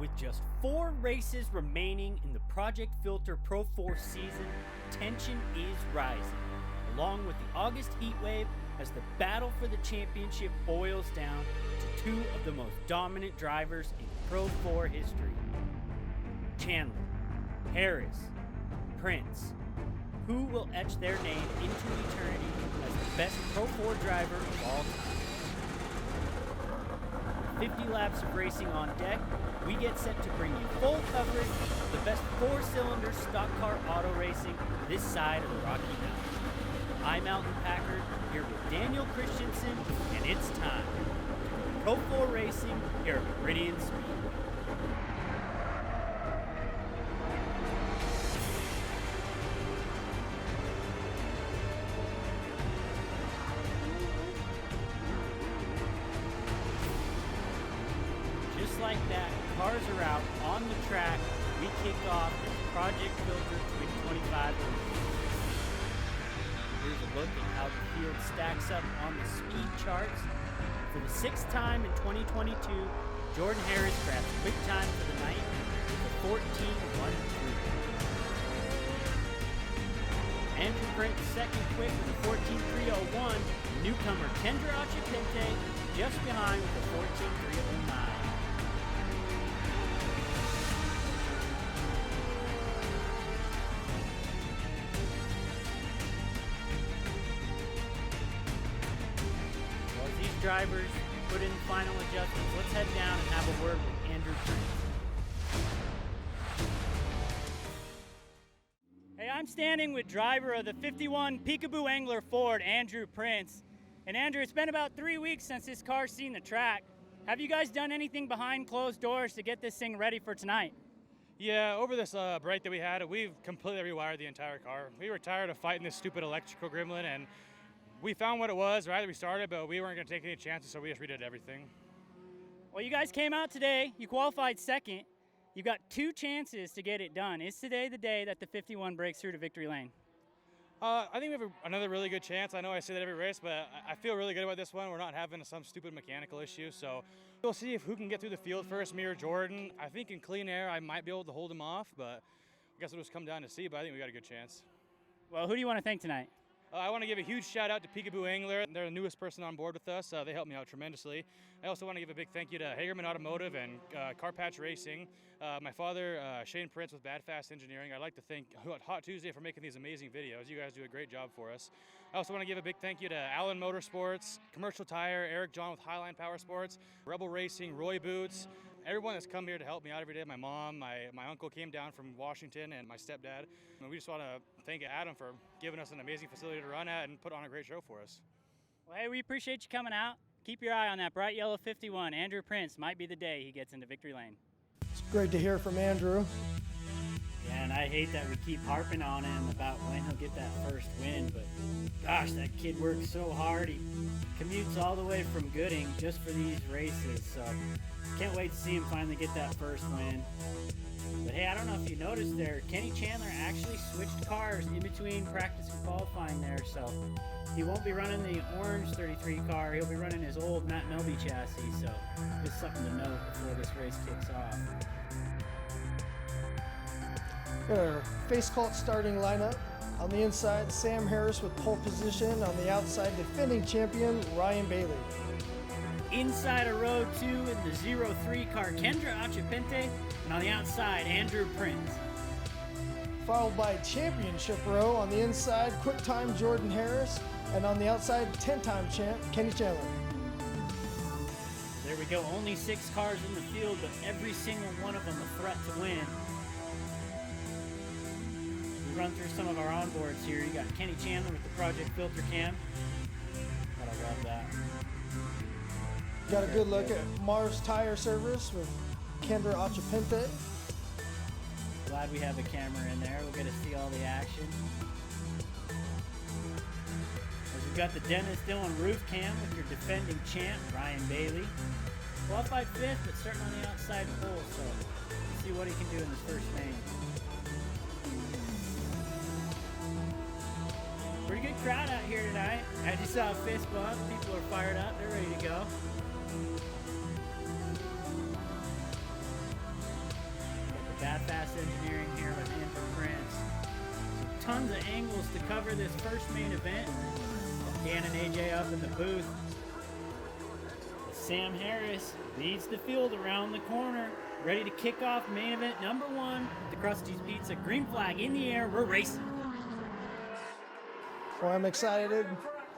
With just 4 races remaining in the Project Filter Pro-4 season, tension is rising, along with the August heatwave as the battle for the championship boils down to 2 of the most dominant drivers in Pro-4 history. Chandler, Harris, Prince. Who will etch their name into eternity as the best Pro-4 driver of all time? 50 laps of racing on deck, we get set to bring you full coverage of the best 4-cylinder stock car auto racing this side of the Rocky Mountains. I'm Mountain Packard, here with Daniel Christensen, and it's time for Pro-4 racing here at Meridian Speedway. Like that, cars are out on the track. We kick off the Project Filter 2025. Here's a look at how the field stacks up on the speed charts. For the 6th time in 2022, Jordan Harris grabs quick time for the night with a 14.13. Andrew Prince second quick with a 14.301. Newcomer Kendra Achipente just behind with a 14.309. Drivers put in final adjustments. Let's head down and have a word with Andrew Prince. Hey, I'm standing with driver of the 51 Peekaboo Angler Ford, Andrew Prince. And Andrew, it's been about 3 weeks since this car's seen the track. Have you guys done anything behind closed doors to get this thing ready for tonight? Yeah, over this break that we had, we've completely rewired the entire car. We were tired of fighting this stupid electrical gremlin, and we found what it was right that we started, but we weren't going to take any chances, so we just redid everything. Well, you guys came out today. You qualified second. You've got 2 chances to get it done. Is today the day that the 51 breaks through to victory lane? I think we have another really good chance. I know I say that every race, but I feel really good about this one. We're not having some stupid mechanical issue, so we'll see who can get through the field first, me or Jordan. I think in clean air, I might be able to hold him off, but I guess it'll just come down to see, but I think we got a good chance. Well, who do you want to thank tonight? I want to give a huge shout out to Peekaboo Angler. They're the newest person on board with us. They helped me out tremendously. I also want to give a big thank you to Hagerman Automotive and Car Patch Racing. My father, Shane Prince with Bad Fast Engineering. I'd like to thank Hot Tuesday for making these amazing videos. You guys do a great job for us. I also want to give a big thank you to Allen Motorsports, Commercial Tire, Eric John with Highline Power Sports, Rebel Racing, Roy Boots, everyone that's come here to help me out every day. My mom, my uncle came down from Washington, and my stepdad. And we just want to thank Adam for giving us an amazing facility to run at and put on a great show for us. Well, hey, we appreciate you coming out. Keep your eye on that bright yellow 51. Andrew Prince might be the day he gets into victory lane. It's great to hear from Andrew. Yeah, and I hate that we keep harping on him about when he'll get that first win, but gosh, that kid works so hard. He commutes all the way from Gooding just for these races, so can't wait to see him finally get that first win. But hey, I don't know if you noticed there, Kenny Chandler actually switched cars in between practice and qualifying there, so he won't be running the orange 33 car. He'll be running his old Matt Melby chassis, so just something to note before this race kicks off. Got our face cult starting lineup. On the inside, Sam Harris with pole position. On the outside, defending champion Ryan Bailey. Inside of row 2 in the 03 car, Kendra Achipente, and on the outside, Andrew Prince. Followed by championship row. On the inside, quick time Jordan Harris, and on the outside, 10-time champ Kenny Chandler. There we go, only 6 cars in the field, but every single one of them a threat to win. We run through some of our onboards here. You got Kenny Chandler with the Project Filter cam. Gotta love that. Got a good look at Mars Tire Service with Kendra Achipente. Glad we have a camera in there. We'll get to see all the action. As we've got the Dennis Dillon roof cam with your defending champ, Ryan Bailey. Qualified 5th, but starting on the outside pole, so let's see what he can do in his first main. Pretty good crowd out here tonight. I just saw a fist bump. People are fired up. They're ready to go. Bad Fast Engineering here with Andrew Prince. So tons of angles to cover this first main event. Dan and AJ up in the booth. Sam Harris leads the field around the corner, ready to kick off main event number 1. The Krusty's Pizza green flag in the air. We're racing. Well, I'm excited.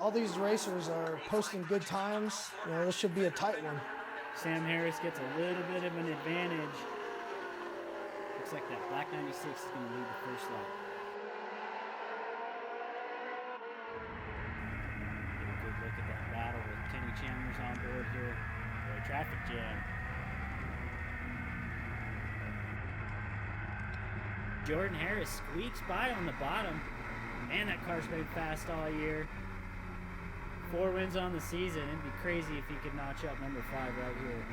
All these racers are posting good times. You know, this should be a tight one. Sam Harris gets a little bit of an advantage. Looks like that black 96 is going to lead the first lap. Get a good look at that battle with Kenny Chandler's on board here. Boy, traffic jam. Jordan Harris squeaks by on the bottom. Man, that car's been fast all year. 4 wins on the season. It'd be crazy if he could notch up number 5 right here.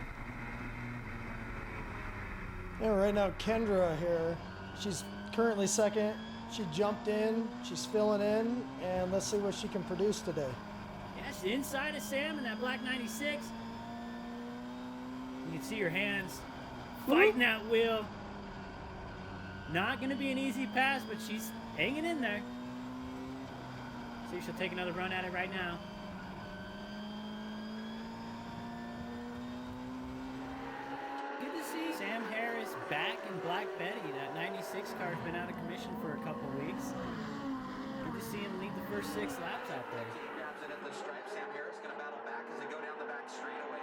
Yeah, right now Kendra here, she's currently second. She jumped in, she's filling in, and let's see what she can produce today. Yeah, she's inside of Sam in that black 96. You can see her hands fighting that wheel. Not going to be an easy pass, but she's hanging in there. See if she'll take another run at it right now. Good to see Sam Harris back in Black Betty. That 96 car's been out of commission for a couple weeks. Good to see him lead the first 6 laps out there. Grabs it at the stripe. Sam Harris going to battle back as they go down the back straightaway.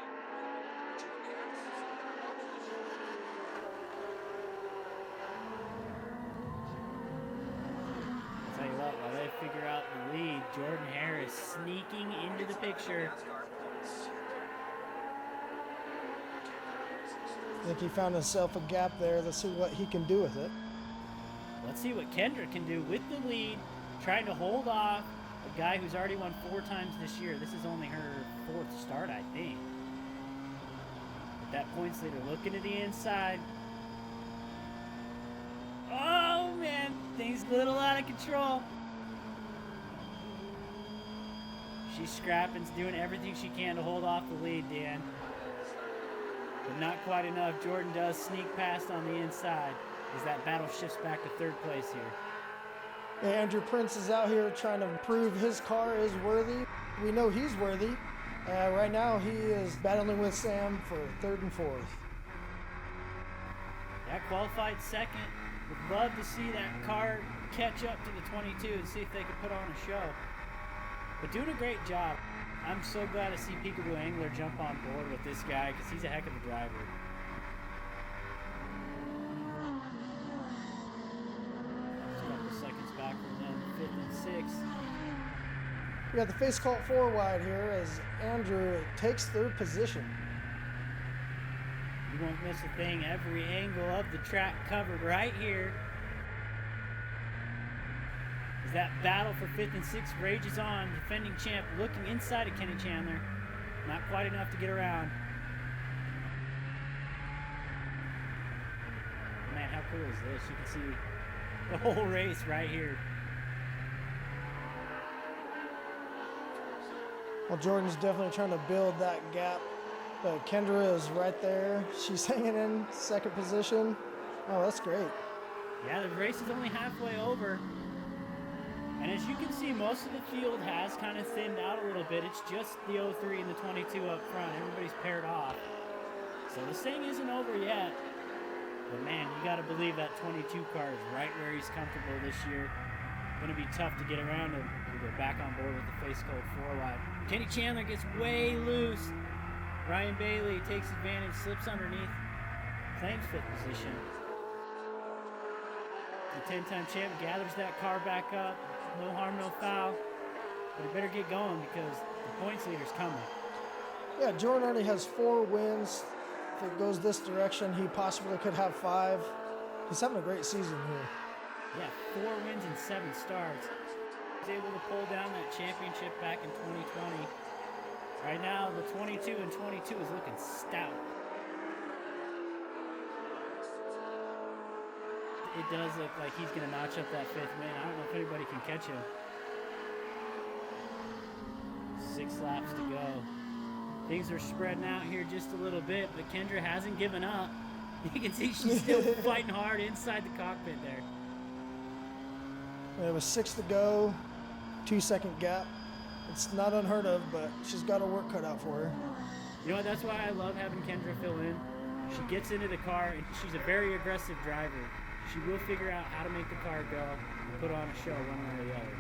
I'll tell you what, while they figure out the lead, Jordan Harris sneaking into the picture. I think he found himself a gap there. Let's see what he can do with it. Let's see what Kendra can do with the lead, trying to hold off a guy who's already won 4 times this year. This is only her 4th start, I think. With that points leader looking to the inside. Oh man, things a little out of control. She's scrapping, doing everything she can to hold off the lead, Dan. But not quite enough. Jordan does sneak past on the inside as that battle shifts back to 3rd place here. Yeah, Andrew Prince is out here trying to prove his car is worthy. We know he's worthy. Right now he is battling with Sam for 3rd and 4th. That qualified 2nd. Would love to see that car catch up to the 22 and see if they could put on a show. But doing a great job. I'm so glad to see Peekaboo Angler jump on board with this guy because he's a heck of a driver. Just a couple seconds back from them, 5th and 6th. We got the face cult 4 wide here as Andrew takes 3rd position. You won't miss a thing. Every angle of the track covered right here. As that battle for 5th and 6th rages on, defending champ looking inside of Kenny Chandler. Not quite enough to get around. Man, how cool is this? You can see the whole race right here. Well, Jordan's definitely trying to build that gap, but Kendra is right there. She's hanging in 2nd position. Oh, that's great. Yeah, the race is only halfway over. And as you can see, most of the field has kind of thinned out a little bit. It's just the 03 and the 22 up front. Everybody's paired off. So this thing isn't over yet. But man, you got to believe that 22 car is right where he's comfortable this year. Going to be tough to get around him. We'll go back on board with the face code 4 wide. Kenny Chandler gets way loose. Ryan Bailey takes advantage, slips underneath, claims 5th position. The 10-time champ gathers that car back up. No harm, no foul. But he better get going because the points leader's coming. Yeah, Jordan already has 4 wins. If it goes this direction, he possibly could have 5. He's having a great season here. Yeah, 4 wins and 7 starts. He's able to pull down that championship back in 2020. Right now, the 22 and 22 is looking stout. It does look like he's going to notch up that 5th man. I don't know if anybody can catch him. 6 laps to go. Things are spreading out here just a little bit, but Kendra hasn't given up. You can see she's still fighting hard inside the cockpit there. There was 6 to go, 2-second gap. It's not unheard of, but she's got her work cut out for her. You know what? That's why I love having Kendra fill in. She gets into the car, and she's a very aggressive driver. She will figure out how to make the car go and put on a show one way or the other.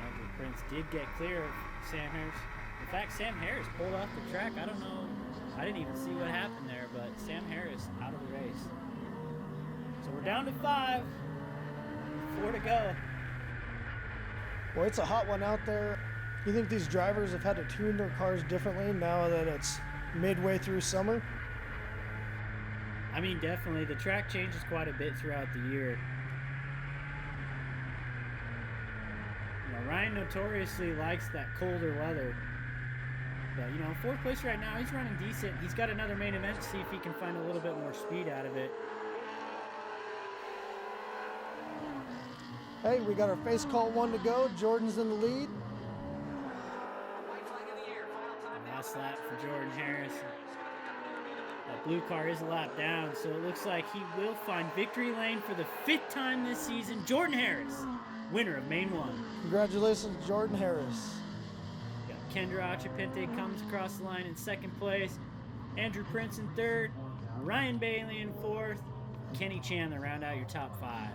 Andrew Prince did get clear of Sam Harris. In fact, Sam Harris pulled off the track. I don't know. I didn't even see what happened there, but Sam Harris out of the race. So we're down to 5. 4 to go. Well, it's a hot one out there. You think these drivers have had to tune their cars differently now that it's midway through summer? I mean, definitely. The track changes quite a bit throughout the year. You know, Ryan notoriously likes that colder weather. But, you know, 4th place right now, he's running decent. He's got another main event to see if he can find a little bit more speed out of it. Hey, we got our face call 1 to go. Jordan's in the lead. Last lap for Jordan Harris. That blue car is a lap down, so it looks like he will find victory lane for the 5th time this season. Jordan Harris, winner of Main 1. Congratulations, Jordan Harris. Got Kendra Achapente comes across the line in 2nd place. Andrew Prince in 3rd. Ryan Bailey in 4th. Kenny Chandler round out your top 5.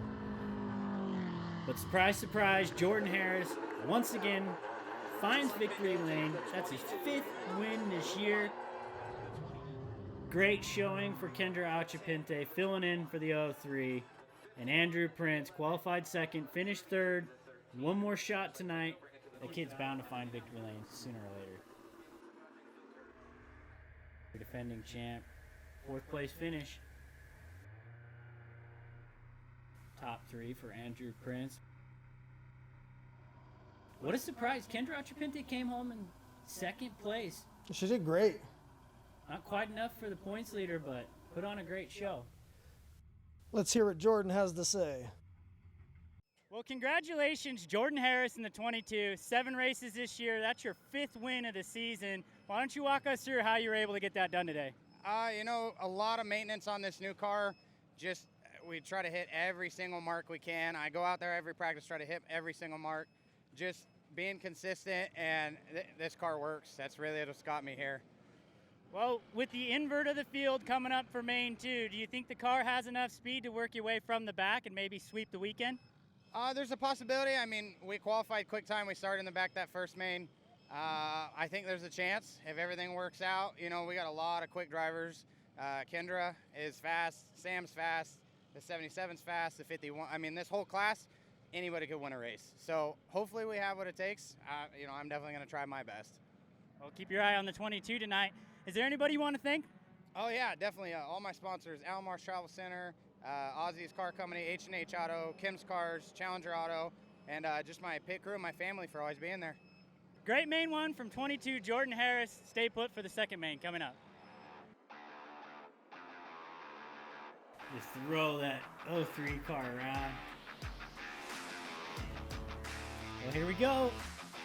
But surprise, surprise, Jordan Harris once again finds victory lane. That's his 5th win this year. Great showing for Kendra Achapente, filling in for the 03. And Andrew Prince qualified 2nd, finished 3rd. One more shot tonight. The kid's bound to find victory lane sooner or later. Defending champ, 4th place finish. Top 3 for Andrew Prince. What a surprise. Kendra Achapente came home in 2nd place. She did great. Not quite enough for the points leader, but put on a great show. Let's hear what Jordan has to say. Well, congratulations, Jordan Harris in the 22. 7 races this year. That's your 5th win of the season. Why don't you walk us through how you were able to get that done today? You know, a lot of maintenance on this new car. Just we try to hit every single mark we can. I go out there every practice, try to hit every single mark. Just being consistent, and this car works. That's really what's got me here. Well, with the invert of the field coming up for Main 2, do you think the car has enough speed to work your way from the back and maybe sweep the weekend? There's a possibility. I mean, we qualified quick time. We started in the back that first main. I think there's a chance if everything works out. You know, we got a lot of quick drivers. Kendra is fast. Sam's fast. The 77's fast. The 51. I mean, this whole class, anybody could win a race. So hopefully we have what it takes. You know, I'm definitely going to try my best. Well, keep your eye on the 22 tonight. Is there anybody you want to thank? Oh, yeah, definitely. All my sponsors, Almar's Travel Center, Ozzy's Car Company, H&H Auto, Kim's Cars, Challenger Auto, and just my pit crew and my family for always being there. Great Main 1 from 22, Jordan Harris. Stay put for the 2nd main coming up. Just throw that 03 car around. Well, here we go.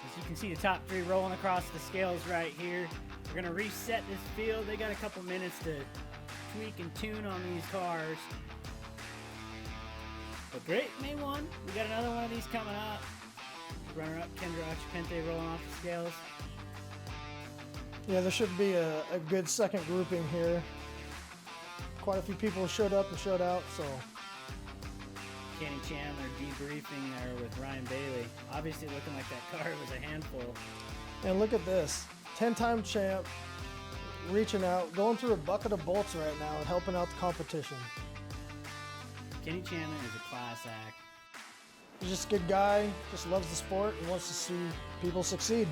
As you can see, the top 3 rolling across the scales right here. We're going to reset this field. They got a couple minutes to tweak and tune on these cars. But great, Main 1. We got another one of these coming up. Runner-up Kendra Achapente rolling off the scales. Yeah, there should be a good 2nd grouping here. Quite a few people showed up and showed out, so. Kenny Chandler debriefing there with Ryan Bailey. Obviously looking like that car was a handful. And look at this. 10-time champ, reaching out, going through a bucket of bolts right now and helping out the competition. Kenny Chandler is a class act. He's just a good guy, just loves the sport and wants to see people succeed.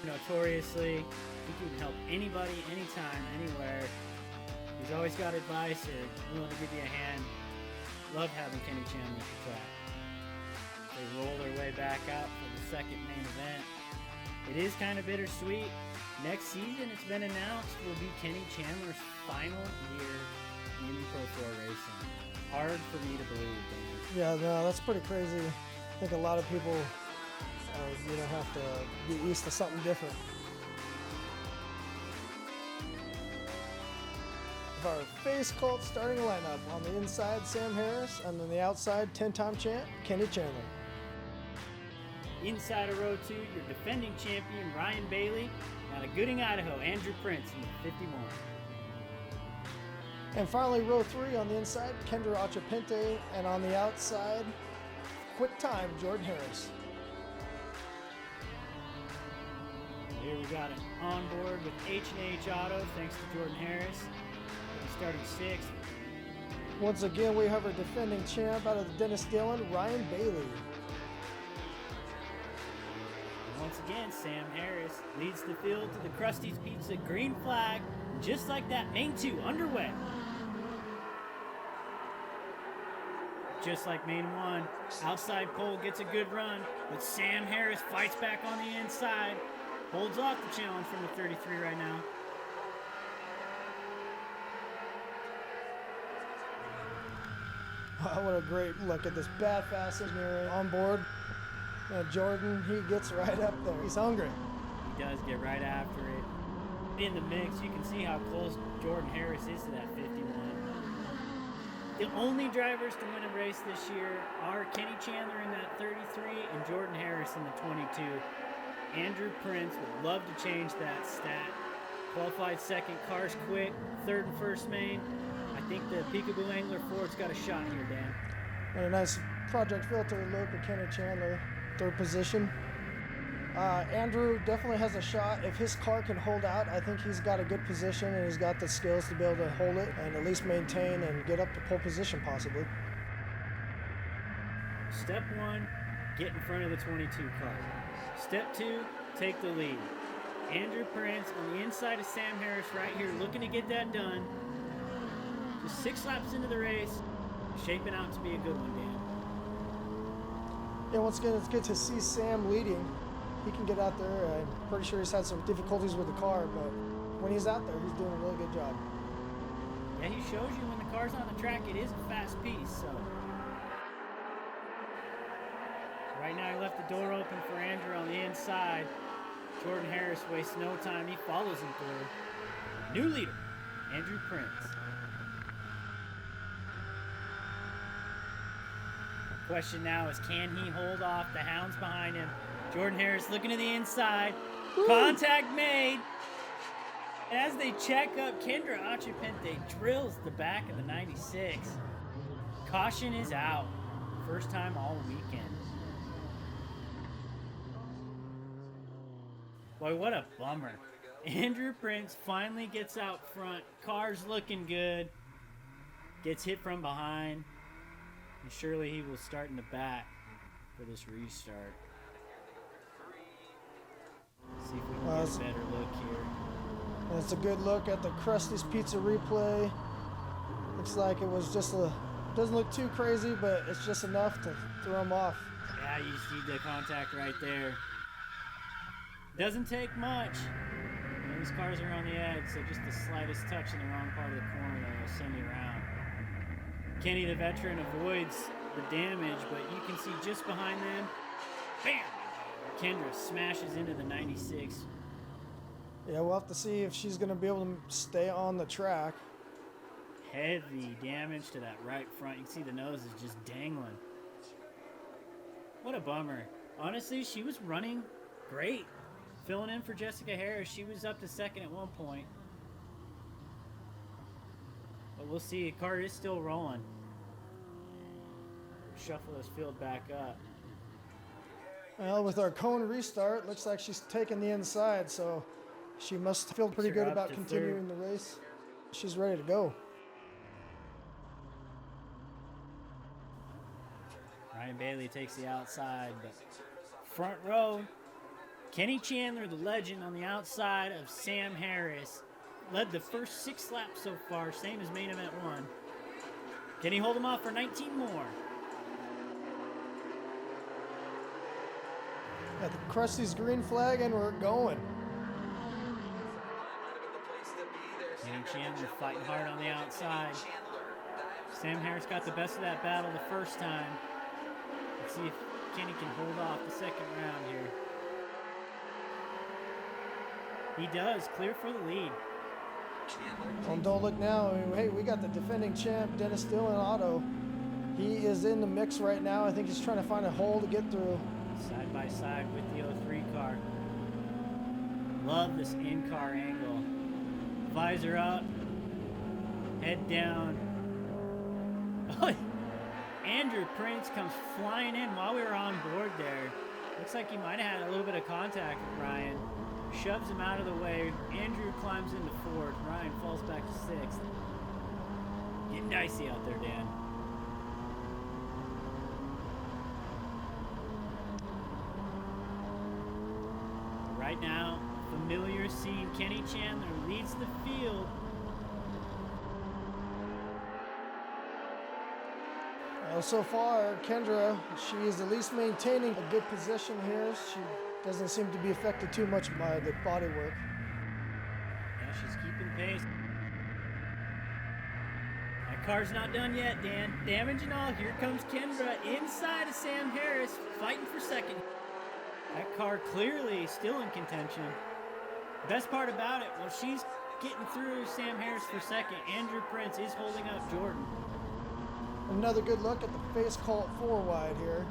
Notoriously, he can help anybody, anytime, anywhere. He's always got advice or willing to give you a hand. Love having Kenny Chandler at the track. They roll their way back up for the 2nd main event. It is kind of bittersweet. Next season, it's been announced, will be Kenny Chandler's final year in Pro-4 racing. Hard for me to believe, Dan. Yeah, no, that's pretty crazy. I think a lot of people have to get used to something different. have our face cult starting lineup. On the inside, Sam Harris, and on the outside, 10-time champ, Kenny Chandler. Inside of row 2, your defending champion, Ryan Bailey. Out of Gooding, Idaho, Andrew Prince in the 51. And finally, row 3 on the inside, Kendra Achapente, and on the outside, quick time, Jordan Harris. Here we got it on board with H&H Auto, thanks to Jordan Harris. He started 6th. Once again, we have our defending champ out of the Dennis Dillon, Ryan Bailey. Once again, Sam Harris leads the field to the Krusty's Pizza green flag, just like that, main 2 underway. Just like main 1, outside pole gets a good run, but Sam Harris fights back on the inside, holds off the challenge from the 33 right now. Wow, what a great look at this bad fast engineering on board. Jordan, he gets right up there. He's hungry. He does get right after it. In the mix, you can see how close Jordan Harris is to that 51. The only drivers to win a race this year are Kenny Chandler in that 33 and Jordan Harris in the 22. Andrew Prince would love to change that stat. Qualified second, cars quick, third and first main. I think the Peekaboo Angler Ford's got a shot here, Dan. And a nice Project Filter look at Kenny Chandler, third position. Andrew definitely has a shot. If his car can hold out, I think he's got a good position and he's got the skills to be able to hold it and at least maintain and get up to pole position possibly. Step 1, get in front of the 22 car. Step 2, take the lead. Andrew Prince on the inside of Sam Harris right here, looking to get that done. Just 6 laps into the race, shaping out to be a good one, Dan. Yeah, once again, it's good to see Sam leading. He can get out there. I'm pretty sure he's had some difficulties with the car, but when he's out there, he's doing a really good job. Yeah, he shows you when the car's on the track, it is a fast piece, so. Right now, he left the door open for Andrew on the inside. Jordan Harris wastes no time. He follows him through. New leader, Andrew Prince. The question now is, can he hold off the hounds behind him? Jordan Harris looking to the inside. Woo. Contact made. As they check up, Kendra Achapente drills the back of the 96. Caution is out. First time all weekend. Boy, what a bummer. Andrew Prince finally gets out front. Car's looking good. Gets hit from behind. And surely he will start in the back for this restart. See if we can get a better look here. And it's a good look at the Krusty's Pizza replay. Looks like it was just doesn't look too crazy, but it's just enough to throw him off. Yeah, you see the contact right there. Doesn't take much. You know, these cars are on the edge, so just the slightest touch in the wrong part of the corner will send you around. Kenny, the veteran, avoids the damage, but you can see just behind them, bam! Kendra smashes into the 96. Yeah, we'll have to see if she's going to be able to stay on the track. Heavy damage to that right front. You can see the nose is just dangling. What a bummer. Honestly, she was running great. Filling in for Jessica Harris. She was up to second at one point. But we'll see. The car is still rolling. Shuffle this field back up. Well, with our cone restart, looks like she's taking the inside, so she must feel pretty good about continuing the race. She's ready to go. Ryan Bailey takes the outside, but front row, Kenny Chandler, the legend, on the outside of Sam Harris. Led the first 6 laps so far, same as main event 1. Can he hold him off for 19 more? Got the Krusty's green flag, and we're going. Kenny Chandler fighting hard on the outside. Sam Harris got the best of that battle the first time. Let's see if Kenny can hold off the second round here. He does, clear for the lead. Don't look now. I mean, hey, we got the defending champ, Dennis Dillon Auto. He is in the mix right now. I think he's trying to find a hole to get through. Side by side with the 03 car. Love this in-car angle. Visor up, head down. Oh, Andrew Prince comes flying in while we were on board there. Looks like he might have had a little bit of contact with Ryan. Shoves him out of the way. Andrew climbs into fourth. Ryan falls back to sixth. Getting dicey out there, Dan. Right now, familiar scene. Kenny Chandler leads the field. So far, Kendra, she is at least maintaining a good position here. She doesn't seem to be affected too much by the body work. Yeah, she's keeping pace. That car's not done yet, Dan. Damage and all, here comes Kendra inside of Sam Harris, fighting for second. That car clearly still in contention. Best part about it, while she's getting through Sam Harris for second, Andrew Prince is holding up Jordan. Another good look at the face cult 4 wide here.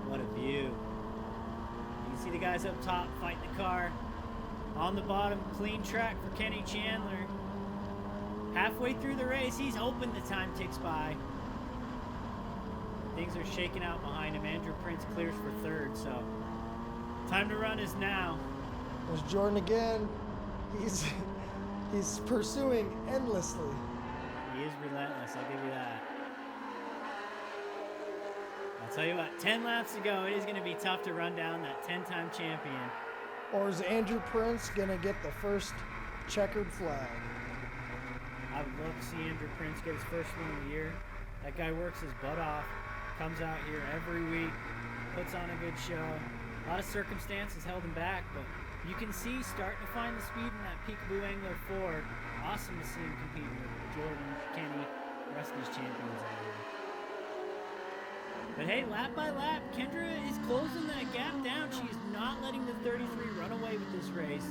What a view. You can see the guys up top fighting the car. On the bottom, clean track for Kenny Chandler. Halfway through the race, he's hoping the time ticks by. Things are shaking out behind him. Andrew Prince clears for third, so time to run is now. There's Jordan again. He's pursuing endlessly. He is relentless, I'll give you that. I'll tell you what, 10 laps to go, it is going to be tough to run down that 10-time champion. Or is Andrew Prince going to get the first checkered flag? I would love to see Andrew Prince get his first win of the year. That guy works his butt off, comes out here every week, puts on a good show. A lot of circumstances held him back, but you can see starting to find the speed in that Peekaboo Angler 4. Awesome to see him compete with Jordan, Kenny, the rest of these champions out here. But hey, lap by lap, Kendra is closing that gap down. She's not letting the 33 run away with this race.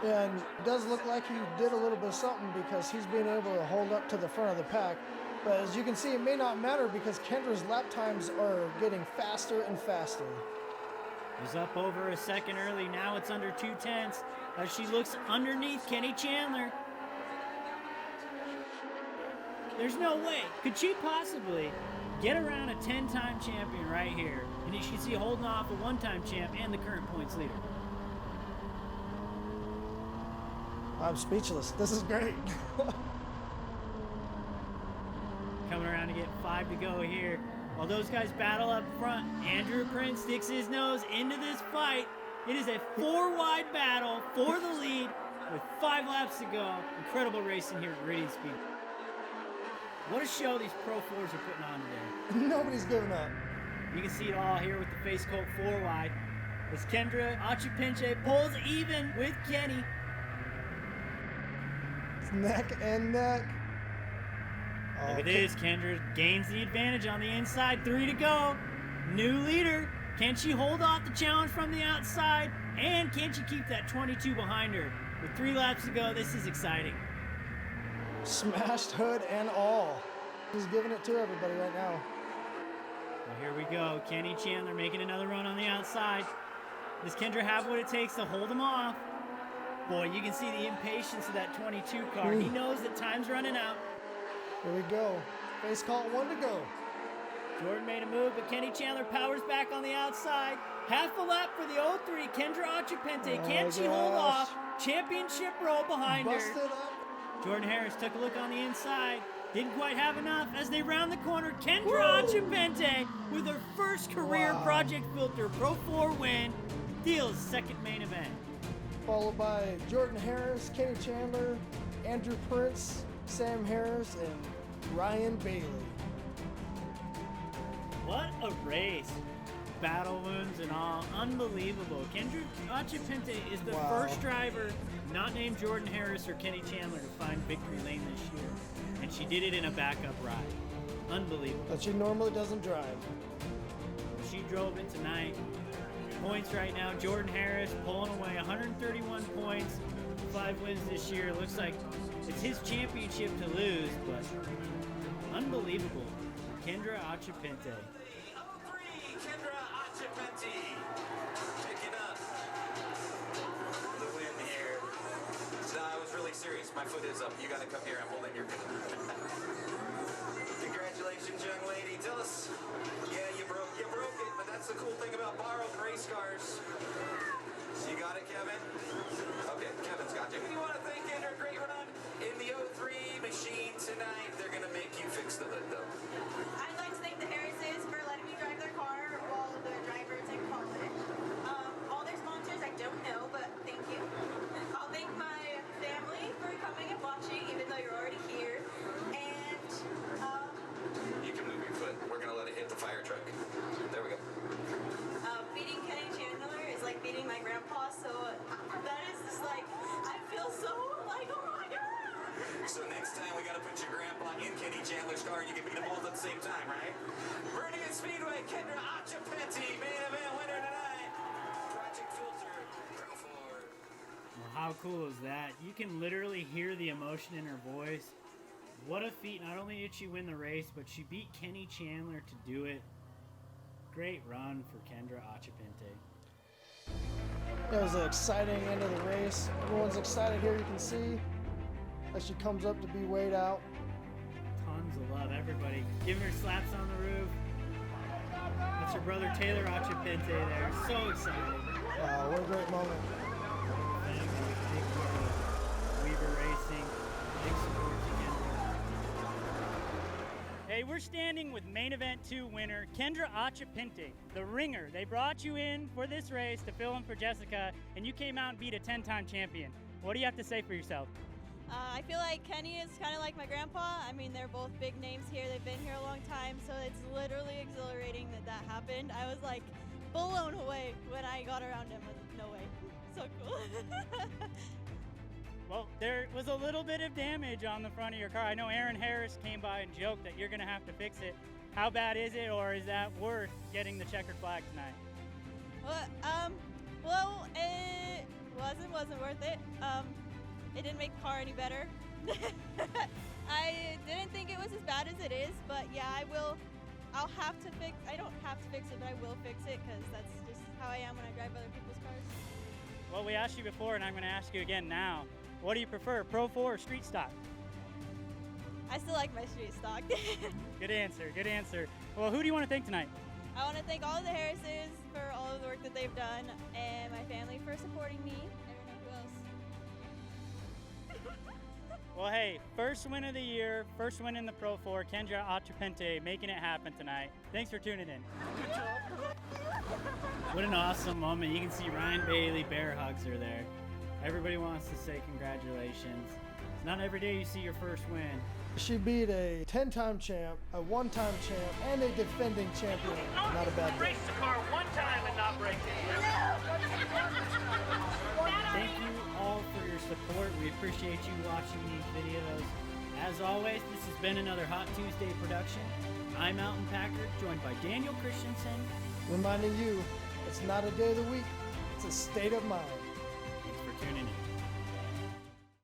Yeah, and it does look like he did a little bit of something because he's being able to hold up to the front of the pack. But as you can see, it may not matter because Kendra's lap times are getting faster and faster. It was up over a second early. Now it's under 2/10 as she looks underneath Kenny Chandler. There's no way. Could she possibly get around a 10-time champion right here? And you should see holding off a one-time champ and the current points leader. I'm speechless. This is great. Coming around to get 5 to go here. While those guys battle up front, Andrew Prince sticks his nose into this fight. It is a 4-wide battle for the lead with 5 laps to go. Incredible racing here at Meridian Speed. What a show these Pro-4s are putting on today. Nobody's giving up. You can see it all here with the face coat 4-wide. As Kendra Achipinche pulls even with Kenny. It's neck and neck. Look at this, Kendra gains the advantage on the inside, 3 to go. New leader, can she hold off the challenge from the outside? And can she keep that 22 behind her? With 3 laps to go, this is exciting. Smashed hood and all. He's giving it to everybody right now. Well, here we go, Kenny Chandler making another run on the outside. Does Kendra have what it takes to hold him off? Boy, you can see the impatience of that 22 car. He knows that time's running out. Here we go. Face call 1 to go. Jordan made a move, but Kenny Chandler powers back on the outside. Half a lap for the 03, Kendra Achipinche. Can she hold off? Championship row behind Busted her. up. Jordan Harris took a look on the inside. Didn't quite have enough as they round the corner. Kendra Achipinche with her first career Project Filter Pro-4 win. Deals second main event. Followed by Jordan Harris, Kenny Chandler, Andrew Prince, Sam Harris, and Ryan Bailey. What a race. Battle wounds and all. Unbelievable. Kendra Achipinche is the first driver not named Jordan Harris or Kenny Chandler to find victory lane this year. And she did it in a backup ride. Unbelievable. But she normally doesn't drive. She drove it tonight. Points right now, Jordan Harris pulling away 131 points. 5 wins this year. Looks like it's his championship to lose, but unbelievable. Kendra Achapente. 03, Kendra Achapente picking up the win here. No, I was really serious. My foot is up. You got to come here. I'm holding your Congratulations, young lady. Tell us. Yeah, you broke it, but that's the cool thing about borrowed race cars. You got it, Kevin? Okay, Kevin's got you. You want to thank Kendra? Great run in the 03 machine tonight. They're going to make you fix the hood, though. I'd like to thank the Harrises for letting me drive their car while the drivers in college. All their sponsors I don't know, but thank you. I'll thank my family for coming and watching, even though you're already here. And You can move your foot. We're going to let it hit the fire truck. There we go. beating Kenny Chandler is like beating my grandpa, so that is just like, I feel so like, oh my God. So next time we got to put your grandpa in Kenny Chandler's car and you can beat them both at the same time, right? Meridian Speedway, Kendra Achapente, main event winner tonight. Project Filter, Pro-4. Well, how cool is that? You can literally hear the emotion in her voice. What a feat. Not only did she win the race, but she beat Kenny Chandler to do it. Great run for Kendra Achapente. It was an exciting end of the race. Everyone's excited here, you can see, as she comes up to be weighed out. Tons of love, everybody. Giving her slaps on the roof. That's her brother Taylor Achapente there. So excited. What a great moment. Thank you. Weaver Racing. Big support to Kendra. Hey, we're standing with main event 2 winner Kendra Achapente, the ringer. They brought you in for this race to fill in for Jessica, and you came out and beat a 10-time champion. What do you have to say for yourself? I feel like Kenny is kind of like my grandpa. I mean, they're both big names here. They've been here a long time, so it's literally exhilarating that happened. I was like blown away when I got around him. No way. So cool. Well, there was a little bit of damage on the front of your car. I know Aaron Harris came by and joked that you're going to have to fix it. How bad is it, or is that worth getting the checkered flag tonight? Well, it wasn't worth it. It didn't make the car any better. I didn't think it was as bad as it is, but yeah, I don't have to fix it, but I will fix it because that's just how I am when I drive other people's cars. Well, we asked you before, and I'm going to ask you again now. What do you prefer, Pro-4 or street stock? I still like my street stock. Good answer, good answer. Well, who do you want to thank tonight? I want to thank all of the Harrises for all of the work that they've done, and my family for supporting me. I don't know who else. Well, hey, first win of the year, first win in the Pro-4, Kendra Achapente making it happen tonight. Thanks for tuning in. What an awesome moment. You can see Ryan Bailey, bear hugs her there. Everybody wants to say congratulations. It's not every day you see your first win. She beat a 10-time champ, a 1-time champ, and a defending champion. Not a bad day. Race the car one time and not break it. Thank you all for your support. We appreciate you watching these videos. As always, this has been another Hot Tuesday production. I'm Mountain Packer, joined by Daniel Christensen. Reminding you, it's not a day of the week, it's a state of mind. Thanks for tuning in.